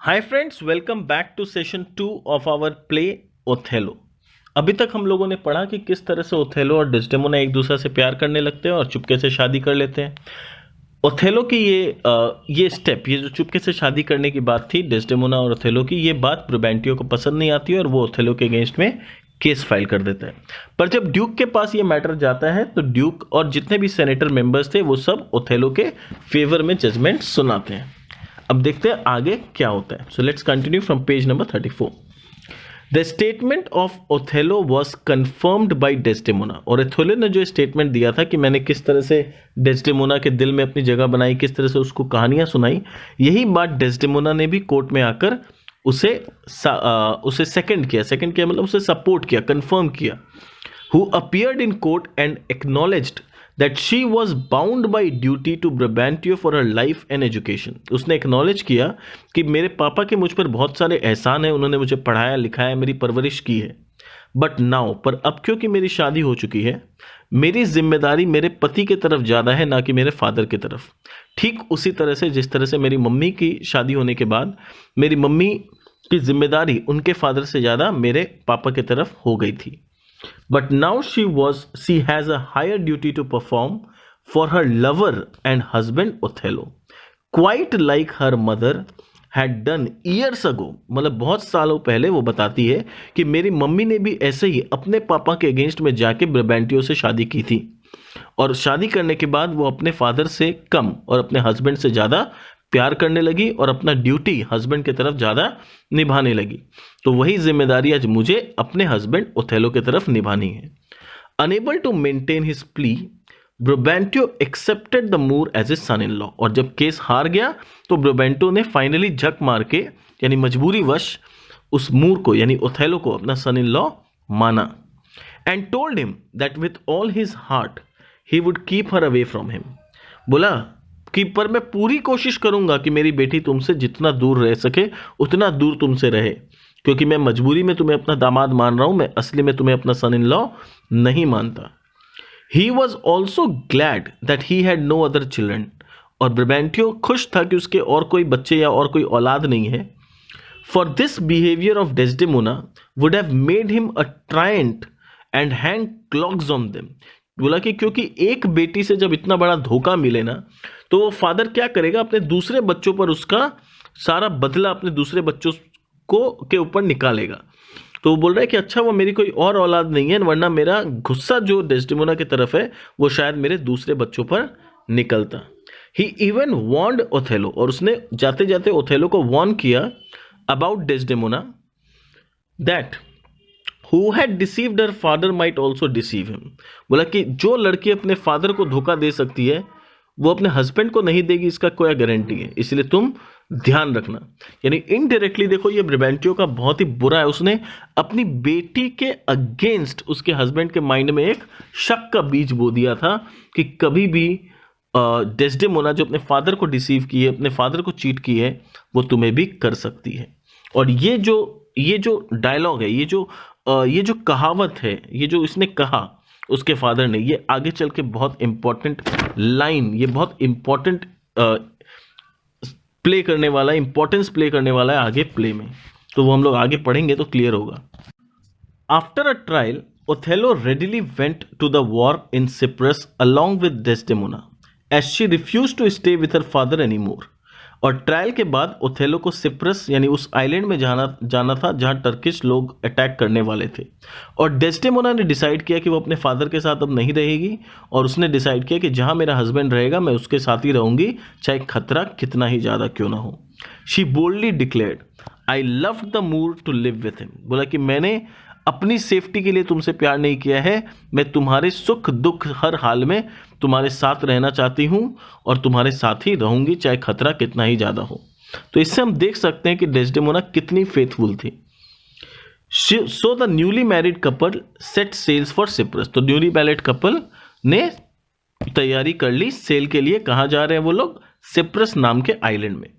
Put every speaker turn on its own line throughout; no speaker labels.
Hi friends, welcome back to session 2 of our play Othello. अभी तक हम लोगों ने पढ़ा कि किस तरह से ओथेलो और डेस्डेमोना एक दूसरे से प्यार करने लगते हैं और चुपके से शादी कर लेते हैं। ओथेलो की ये स्टेप, ये जो चुपके से शादी करने की बात थी डेस्डेमोना और ओथेलो की, ये बात ब्रुबेंटियो को पसंद नहीं आती है और वो ओथेलो के अगेंस्ट में केस फाइल कर देता है। पर जब ड्यूक के पास ये मैटर जाता है तो ड्यूक और जितने भी सेनेटर मेंबर्स थे वो सब ओथेलो के फेवर में जजमेंट सुनाते हैं। अब देखते हैं आगे क्या होता है। So let's continue from page number 34। The statement of Othello was confirmed by Desdemona. और ओथेलो ने जो स्टेटमेंट दिया था कि मैंने किस तरह से डेस्डेमोना के दिल में अपनी जगह बनाई, किस तरह से उसको कहानियां सुनाई, यही बात डेस्डेमोना ने भी कोर्ट में आकर उसे सेकंड किया मतलब उसे सपोर्ट किया, कंफर्म किया। Who appeared in court and acknowledged that she was bound by duty to Brabantio for her life and education। उसने एक्नॉलेज किया कि मेरे पापा के मुझ पर बहुत सारे एहसान हैं, उन्होंने मुझे पढ़ाया लिखाया, मेरी परवरिश की है। बट नाउ, पर अब क्योंकि मेरी शादी हो चुकी है, मेरी जिम्मेदारी मेरे पति की तरफ ज़्यादा है ना कि मेरे फादर की तरफ। ठीक उसी तरह से जिस तरह से मेरी मम्मी की शादी होने के बाद मेरी मम्मी की जिम्मेदारी उनके फादर से ज़्यादा मेरे पापा की तरफ हो गई थी। But now she has a higher duty to perform for her lover and husband Othello, quite like her mother had done years ago। मतलब बहुत सालों पहले वो बताती है कि मेरी मम्मी ने भी ऐसे ही अपने पापा के अगेंस्ट में जाके ब्रबेंटियो से शादी की थी और शादी करने के बाद वो अपने फादर से कम और अपने हस्बैंड से ज़्यादा प्यार करने लगी और अपना ड्यूटी हस्बैंड की तरफ ज़्यादा निभाने लगी। तो वही जिम्मेदारी आज मुझे अपने हस्बैंड ओथेलो की तरफ निभानी है। Unable to maintain his plea, Brabantio accepted the Moor as a son in law. और जब केस हार गया तो ब्रुबेंटियो ने फाइनली झक मार के यानी मजबूरी वश उस मूर को यानी ओथेलो को अपना सन इन लॉ माना। And told him that with all his heart he would keep her away from him. बोला कि पर मैं पूरी कोशिश करूंगा कि मेरी बेटी तुमसे जितना दूर रह सके उतना दूर तुमसे रहे, क्योंकि मैं मजबूरी में तुम्हें अपना दामाद मान रहा हूं, मैं असली में तुम्हें अपना सन इन लॉ नहीं मानता। He was also glad that he had no other children. और ब्रबेंटियो खुश था कि उसके और कोई बच्चे या और कोई औलाद नहीं है। For this behaviour of Desdemona would have made him a tyrant and hang clogs on them. बोला कि क्योंकि एक बेटी से जब इतना बड़ा धोखा मिले ना, तो वो फादर क्या करेगा, अपने दूसरे बच्चों पर उसका सारा बदला अपने दूसरे बच्चों को के ऊपर निकालेगा। तो वो बोल रहा है कि अच्छा वो मेरी कोई और औलाद नहीं है, वरना मेरा गुस्सा जो डेस्डेमोना की तरफ है वो शायद मेरे दूसरे बच्चों पर निकलता। ही इवन वॉर्न्ड ओथेलो। और उसने जाते जाते ओथेलो को वॉर्न किया about Desdemona that who had deceived her father might also deceive him. बोला कि जो लड़की अपने फादर को धोखा दे सकती है वो अपने हस्बैंड को नहीं देगी, इसका कोई गारंटी है, इसलिए तुम ध्यान रखना। यानी इनडायरेक्टली देखो ये ब्रबेंटियो का बहुत ही बुरा है, उसने अपनी बेटी के अगेंस्ट उसके हस्बैंड के माइंड में एक शक का बीज बो दिया था कि कभी भी डेस्डेमोना जो अपने फादर को डिसीव की है, अपने फादर को चीट की है, वो तुम्हें भी कर सकती है। और ये जो डायलॉग है, ये जो कहावत है, ये जो इसने कहा उसके फादर ने, ये आगे चल के बहुत इंपॉर्टेंट लाइन, ये बहुत इंपॉर्टेंट इंपॉर्टेंस प्ले करने वाला है आगे प्ले में। तो वो हम लोग आगे पढ़ेंगे तो क्लियर होगा। After a trial Othello readily went to the war in Cyprus along with Desdemona as she refuse to stay with her father any more. और ट्रायल के बाद ओथेलो को सिप्रस यानी उस आइलैंड में जाना था जहां टर्किश लोग अटैक करने वाले थे। और डेस्डेमोना ने डिसाइड किया कि वो अपने फादर के साथ अब नहीं रहेगी और उसने डिसाइड किया कि जहां मेरा हस्बैंड रहेगा मैं उसके साथ ही रहूंगी, चाहे खतरा कितना ही ज़्यादा क्यों ना हो। She boldly declared I love the Moor to live with him. बोला कि मैंने अपनी सेफ्टी के लिए तुमसे प्यार नहीं किया है, मैं तुम्हारे सुख दुख हर हाल में तुम्हारे साथ रहना चाहती हूँ और तुम्हारे साथ ही रहूंगी, चाहे खतरा कितना ही ज़्यादा हो। तो इससे हम देख सकते हैं कि डेस्डेमोना कितनी फेथफुल थी। So the newly married couple set sails for Cyprus. तो न्यूली मैरिड कपल ने तैयारी कर ली सेल के लिए। कहाँ जा रहे हैं वो लोग? सिप्रस नाम के आइलैंड में।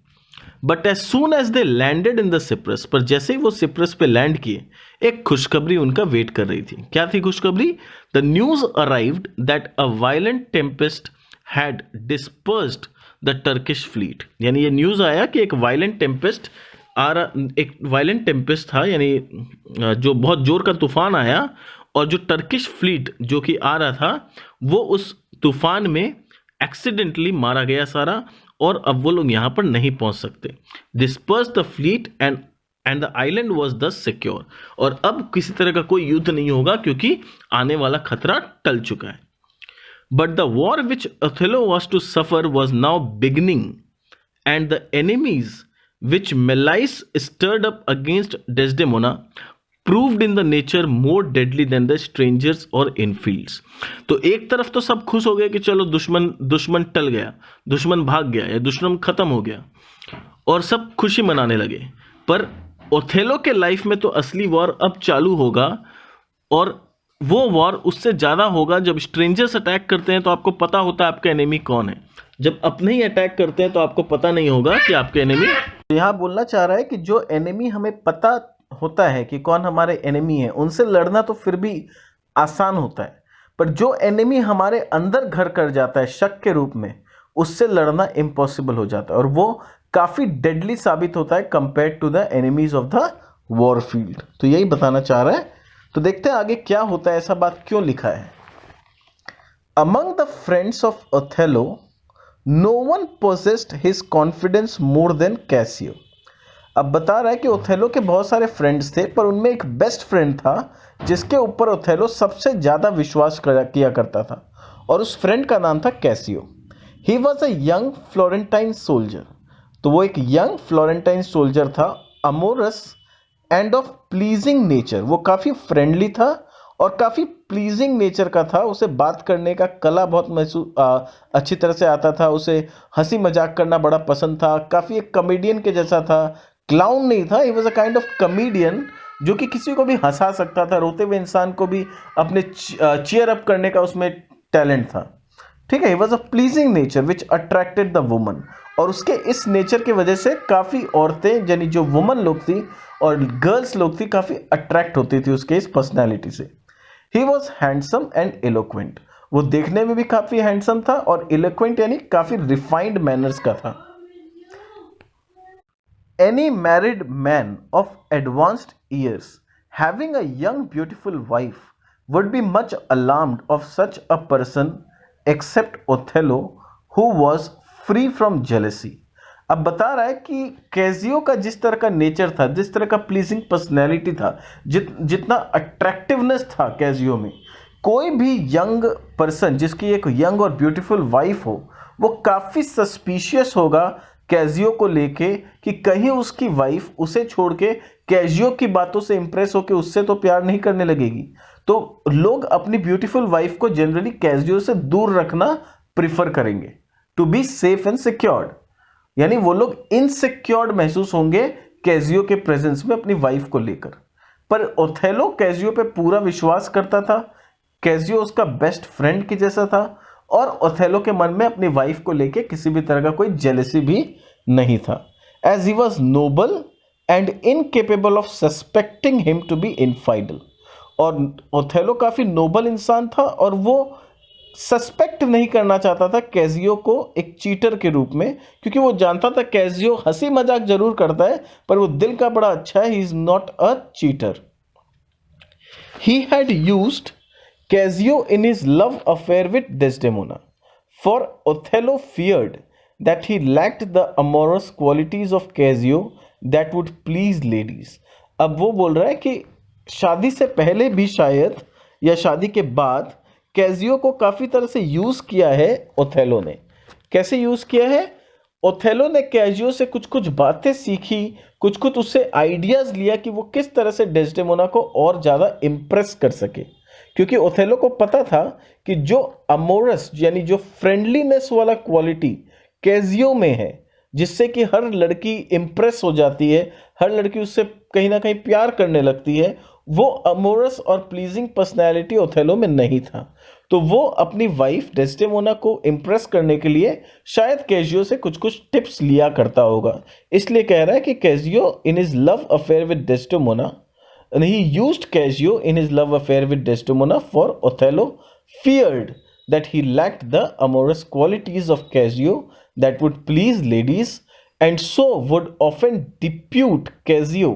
But as soon as they landed in the Cyprus, पर जैसे ही वो सिप्रस पे लैंड किए एक खुशखबरी उनका वेट कर रही थी। क्या थी खुशखबरी? The news arrived that a violent Tempest had dispersed the Turkish fleet. यानी ये न्यूज आया कि एक वायलेंट टेम्पेस्ट आ रहा, एक वायलेंट टेम्पेस्ट था, यानी जो बहुत जोर का तूफान आया, और जो टर्किश फ्लीट जो कि आ रहा था वो उस तूफान में एक्सीडेंटली मारा गया सारा, और अब वो लोग यहाँ पर नहीं पहुंच सकते। Disperse the fleet and the island was दस सिक्योर, और अब किसी तरह का कोई युद्ध नहीं होगा क्योंकि आने वाला खतरा टल चुका है। But the war which Othello was to suffer was now beginning, and the enemies which Melis stirred up against Desdemona proved in the nature more deadly than the strangers or infields। तो एक तरफ तो सब खुश हो गए कि चलो दुश्मन टल गया, दुश्मन भाग गया या दुश्मन खत्म हो गया, और सब खुशी मनाने लगे। पर ओथेलो के लाइफ में तो असली वॉर अब चालू होगा, और वो वॉर उससे ज़्यादा होगा जब स्ट्रेंजर्स अटैक करते हैं तो आपको पता होता है आपका एनिमी कौन है, जब अपने ही अटैक करते हैं तो आपको पता नहीं होगा कि आपके एनिमी। यहाँ बोलना चाह रहा है कि जो एनिमी हमें पता होता है कि कौन हमारे एनिमी है, उनसे लड़ना तो फिर भी आसान होता है, पर जो एनिमी हमारे अंदर घर कर जाता है शक के रूप में, उससे लड़ना इम्पॉसिबल हो जाता है, और वो काफ़ी डेडली साबित होता है compare to the enemies of the war field. तो यही बताना चाह रहा है। तो देखते हैं आगे क्या होता है, ऐसा बात क्यों लिखा है। Among the friends of Othello no one possessed his confidence more than Cassio. अब बता रहा है कि ओथेलो के बहुत सारे फ्रेंड्स थे, पर उनमें एक बेस्ट फ्रेंड था जिसके ऊपर ओथेलो सबसे ज़्यादा विश्वास किया करता था, और उस फ्रेंड का नाम था Casio. He was a young Florentine soldier. तो वो एक यंग फ्लोरेंटाइन सोल्जर था, amorous end of pleasing nature. वो काफ़ी फ्रेंडली था और काफ़ी प्लीजिंग नेचर का था। उसे बात करने का कला बहुत अच्छी तरह से आता था, उसे हंसी मजाक करना बड़ा पसंद था, काफ़ी एक कॉमेडियन के जैसा था, क्लाउन नहीं था। He was a kind of comedian जो कि किसी को भी हंसा सकता था, रोते हुए इंसान को भी अपने चीयर अप करने का उसमें टैलेंट था। ठीक है, he was a pleasing nature which attracted the woman, और उसके इस नेचर की वजह से काफ़ी औरतें, यानी जो वुमन लोग थी और गर्ल्स लोग थी, काफ़ी अट्रैक्ट होती थी उसके इस पर्सनैलिटी से। He was handsome and eloquent. वो देखने में भी काफ़ी हैंडसम था और एलोक्वेंट यानी काफ़ी रिफाइंड मैनर्स का था। Any married man of advanced years having a young beautiful wife would be much alarmed of such a person except Othello who was free from jealousy। अब बता रहा है कि कैजियो का जिस तरह का नेचर था, जिस तरह का प्लीजिंग पर्सनैलिटी था, जितना अट्रैक्टिवनेस था कैजियो में, कोई भी यंग पर्सन जिसकी एक यंग और ब्यूटीफुल वाइफ हो, वो काफ़ी सस्पिशियस होगा कैजियो को लेके कि कहीं उसकी वाइफ उसे छोड़ के कैजियो की बातों से इंप्रेस होकर उससे तो प्यार नहीं करने लगेगी। तो लोग अपनी ब्यूटीफुल वाइफ को जनरली कैजियो से दूर रखना प्रिफर करेंगे, to be safe and secured. यानी वो लोग इनसिक्योर्ड महसूस होंगे कैजियो के प्रेजेंस में अपनी वाइफ को लेकर। पर ओथेलो कैजियो पे पूरा विश्वास करता था, कैजियो उसका बेस्ट फ्रेंड की जैसा था, और ओथेलो के मन में अपनी वाइफ को लेके किसी भी तरह का कोई जेलसी भी नहीं था। As he was noble and incapable of suspecting him to be infidel. और ओथेलो काफ़ी नोबल इंसान था और वो सस्पेक्ट नहीं करना चाहता था कैजियो को एक चीटर के रूप में, क्योंकि वो जानता था कैजियो हंसी मजाक जरूर करता है पर वो दिल का बड़ा अच्छा है। He is not a cheater. He had used Cassio in his love affair with Desdemona, for Othello feared that he lacked the amorous qualities of Cassio that would please ladies। अब वो बोल रहा है कि शादी से पहले भी शायद या शादी के बाद कैजियो को काफ़ी तरह से यूज़ किया है ओथेलो ने। कैसे यूज़ किया है? ओथेलो ने कैजियो से कुछ कुछ बातें सीखी, कुछ कुछ उससे आइडियाज़ लिया कि वो किस तरह से डेस्डेमोना को और ज़्यादा इम्प्रेस कर सके, क्योंकि ओथेलो को पता था कि जो अमोरस यानी जो फ्रेंडलीनेस वाला क्वालिटी कैजियो में है, जिससे कि हर लड़की इम्प्रेस हो जाती है, हर लड़की उससे कहीं ना कहीं प्यार करने लगती है, वो अमोरस और प्लीजिंग पर्सनैलिटी ओथेलो में नहीं था। तो वो अपनी वाइफ डेस्डेमोना को इम्प्रेस करने के लिए शायद कैजियो से कुछ कुछ टिप्स लिया करता होगा। इसलिए कह रहा है कि Cassio in his love affair with Desdemona, and he used Cassio in his love affair with Desdemona, for Othello feared that he lacked the amorous qualities of Cassio that would please ladies, and so would often depute Cassio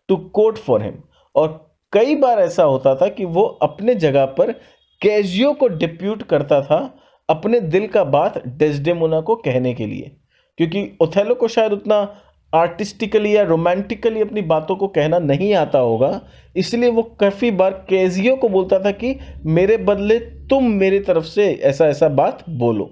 to court for him, और कई बार ऐसा होता था कि वो अपने जगह पर कैजियो को डिप्यूट करता था अपने दिल का बात डेस्डेमोना को कहने के लिए, क्योंकि ओथेलो को शायद उतना आर्टिस्टिकली या रोमांटिकली अपनी बातों को कहना नहीं आता होगा, इसलिए वो काफ़ी बार कैजियो को बोलता था कि मेरे बदले तुम मेरी तरफ से ऐसा ऐसा बात बोलो।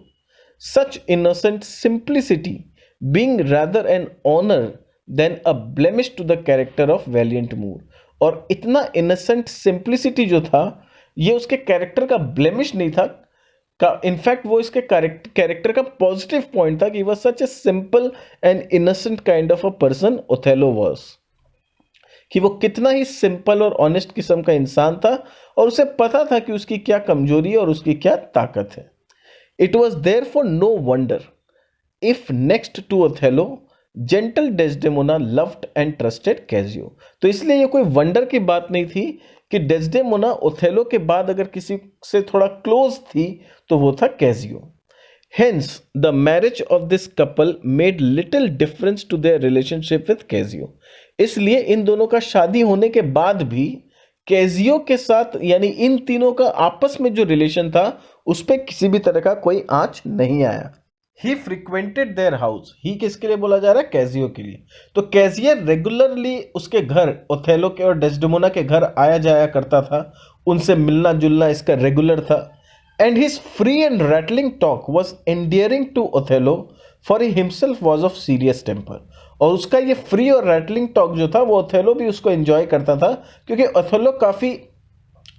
Such innocent simplicity being rather an honour than a blemish to the character of valiant Moor, और इतना इनोसेंट सिंप्लिसिटी जो था ये उसके कैरेक्टर का ब्लेमिश नहीं था, का इनफैक्ट वो इसके कैरेक्टर का पॉजिटिव पॉइंट था कि वह such a simple and innocent kind of a person Othello was, कि वो कितना ही सिंपल और ऑनेस्ट किस्म का इंसान था और उसे पता था कि उसकी क्या कमजोरी है और उसकी क्या ताकत है। It was therefore no wonder if next to Othello gentle Desdemona loved and trusted Cassio. तो इसलिए ये कोई वंडर की बात नहीं थी कि डेस्डेमोना ओथेलो के बाद अगर किसी से थोड़ा क्लोज थी तो वो था कैजियो। Hence, the marriage of this couple made little difference to their relationship with कैजियो। इसलिए इन दोनों का शादी होने के बाद भी कैजियो के साथ यानी इन तीनों का आपस में जो रिलेशन था उस पर किसी भी तरह का कोई आंच नहीं आया। ही फ्रिक्वेंटेड देयर हाउस, ही किसके लिए बोला जा रहा है? कैजियो के लिए। तो कैजियो रेगुलरली उसके घर, ओथेलो के और डेस्डेमोना के घर आया जाया करता था, उनसे मिलना जुलना इसका रेगुलर था। And his free and rattling talk was endearing to Othello for he himself was of serious temper, और उसका ये फ्री और रैटलिंग टॉक जो था वो ओथेलो भी उसको एंजॉय करता था, क्योंकि ओथेलो काफ़ी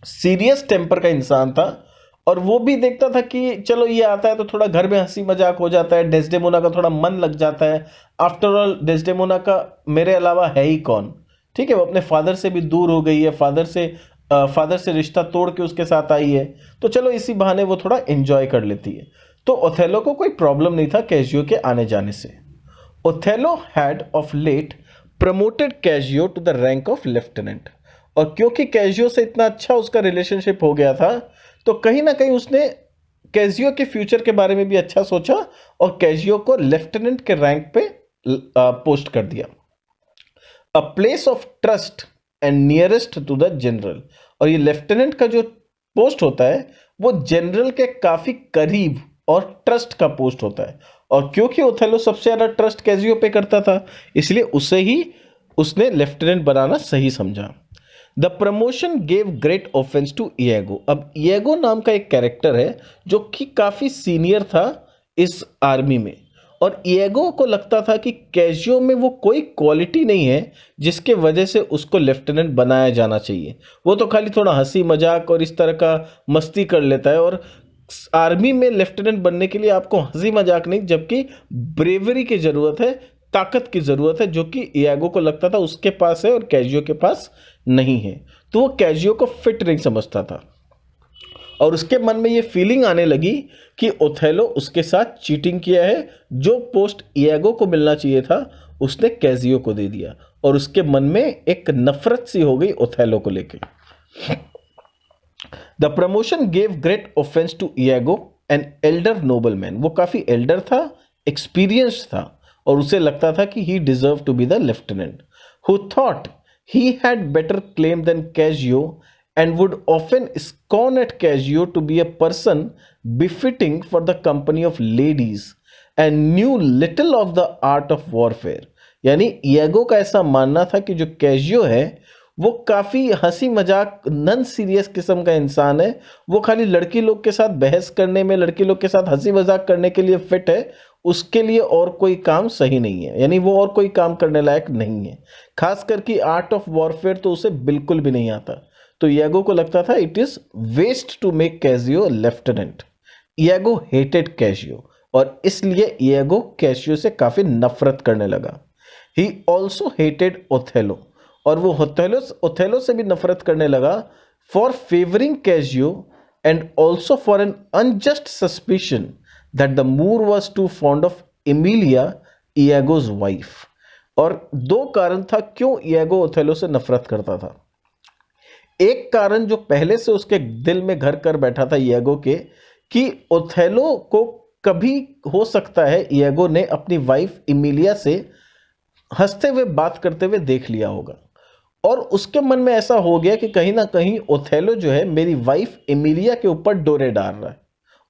सीरियस टेम्पर का इंसान था और वो भी देखता था कि चलो ये आता है तो थोड़ा घर में हंसी मजाक हो जाता है, डेस्डेमोना का थोड़ा मन लग जाता है। आफ्टर ऑल डेस्डेमोना का मेरे अलावा है ही कौन, ठीक है, वो अपने फादर से भी दूर हो गई है, फादर से रिश्ता तोड़ के उसके साथ आई है, तो चलो इसी बहाने वो थोड़ा एंजॉय कर लेती है। तो ओथेलो को कोई प्रॉब्लम नहीं था कैजियो के आने जाने से। Othello had of late promoted Cassio to the rank of lieutenant, और क्योंकि कैजियो से इतना अच्छा उसका रिलेशनशिप हो गया था तो कहीं ना कहीं उसने कैजियो के फ्यूचर के बारे में भी अच्छा सोचा और कैजियो को लेफ्टिनेंट के रैंक पे पोस्ट कर दिया। A place of trust and nearest to the general, और ये लेफ्टिनेंट का जो पोस्ट होता है वो जनरल के काफी करीब और ट्रस्ट का पोस्ट होता है, और क्योंकि ओथेलो सबसे ज्यादा ट्रस्ट कैजियो पे करता था इसलिए उसे ही उसने लेफ्टिनेंट बनाना सही समझा। The promotion gave great offence to Iago. अब इएगो नाम का एक कैरेक्टर है जो कि काफी सीनियर था इस आर्मी में, और इएगो को लगता था कि कैजियो में वो कोई क्वालिटी नहीं है जिसके वजह से उसको लेफ्टिनेंट बनाया जाना चाहिए। वो तो खाली थोड़ा हंसी मजाक और इस तरह का मस्ती कर लेता है, और आर्मी में लेफ्टिनेंट बनने के लिए आपको हंसी मजाक नहीं जबकि ब्रेवरी की जरूरत है, ताकत की जरूरत है, जो कि इएगो को लगता था उसके पास है और कैजियो के पास नहीं है। तो वो कैजियो को फिट नहीं समझता था और उसके मन में ये फीलिंग आने लगी कि ओथेलो उसके साथ चीटिंग किया है, जो पोस्ट इएगो को मिलना चाहिए था उसने कैजियो को दे दिया, और उसके मन में एक नफरत सी हो गई ओथेलो को लेके। The promotion gave great offence to Iago, an elder noble man. वो काफी एल्डर था, एक्सपीरियंस था, और उसे लगता था कि he deserve to be the lieutenant, who thought he had better claim than Casio and would often scorn at Casio to be a person befitting for the company of ladies and knew little of the art of warfare। यानी इएगो का ऐसा मानना था कि जो कैजियो है वो काफ़ी हंसी मजाक नन सीरियस किस्म का इंसान है, वो खाली लड़की लोग के साथ बहस करने में, लड़की लोग के साथ हंसी मजाक करने के लिए फिट है, उसके लिए और कोई काम सही नहीं है, यानी वो और कोई काम करने लायक नहीं है, खास करके आर्ट ऑफ वॉरफेयर तो उसे बिल्कुल भी नहीं आता। तो इएगो को लगता था it is waste to make Cassio lieutenant. Iago hated Cassio, और इसलिए इएगो कैजियो से काफी नफरत करने लगा। ही ऑल्सो हेटेड ओथेलो, और वो ओथेलो से भी नफरत करने लगा for favouring Cassio and also for an unjust suspicion that the Moor was too fond of Emilia, Iago's wife। और दो कारण था क्यों इएगो ओथेलो से नफरत करता था। एक कारण जो पहले से उसके दिल में घर कर बैठा था इएगो के, कि ओथेलो को कभी हो सकता है इएगो ने अपनी वाइफ इमिलिया से हंसते हुए बात करते हुए देख लिया होगा और उसके मन में ऐसा हो गया कि कहीं ना कहीं ओथेलो जो है मेरी वाइफ इमिलिया के ऊपर डोरे डाल रहा है,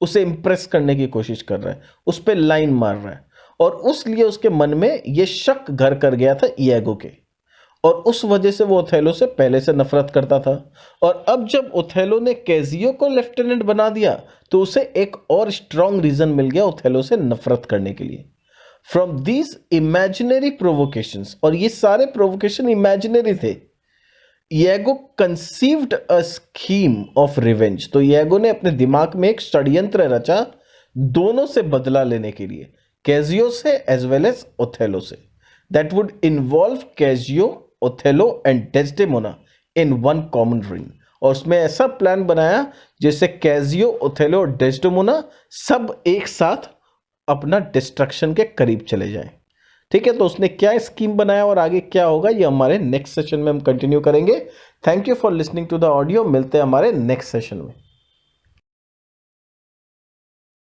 उसे इंप्रेस करने की कोशिश कर रहा है, उस पर लाइन मार रहा है, और उसलिए उसके मन में यह शक घर कर गया था इएगो के, और उस वजह से वो ओथेलो से पहले से नफरत करता था। और अब जब ओथेलो ने कैजियो को लेफ्टिनेंट बना दिया तो उसे एक और स्ट्रॉन्ग रीजन मिल गया ओथेलो से नफरत करने के लिए। फ्रॉम दीज इमेजिनरी प्रोवोकेशंस, और ये सारे प्रोवोकेशन इमेजिनरी थे, Iago conceived a scheme of revenge. तो इएगो ने अपने दिमाग में एक षड्यंत्र रचा दोनों से बदला लेने के लिए, कैजियो से एज वेल एज ओथेलो से, that would involve Cassio, Othello and Desdemona in one common ring. और उसमें ऐसा प्लान बनाया जिससे कैजियो, ओथेलो और डेस्डेमोना सब एक साथ अपना डिस्ट्रक्शन के करीब चले जाएं। ठीक है, तो उसने क्या स्कीम बनाया और आगे क्या होगा ये हमारे नेक्स्ट सेशन में हम कंटिन्यू करेंगे। Thank you for listening to the audio. मिलते हैं हमारे नेक्स्ट सेशन में।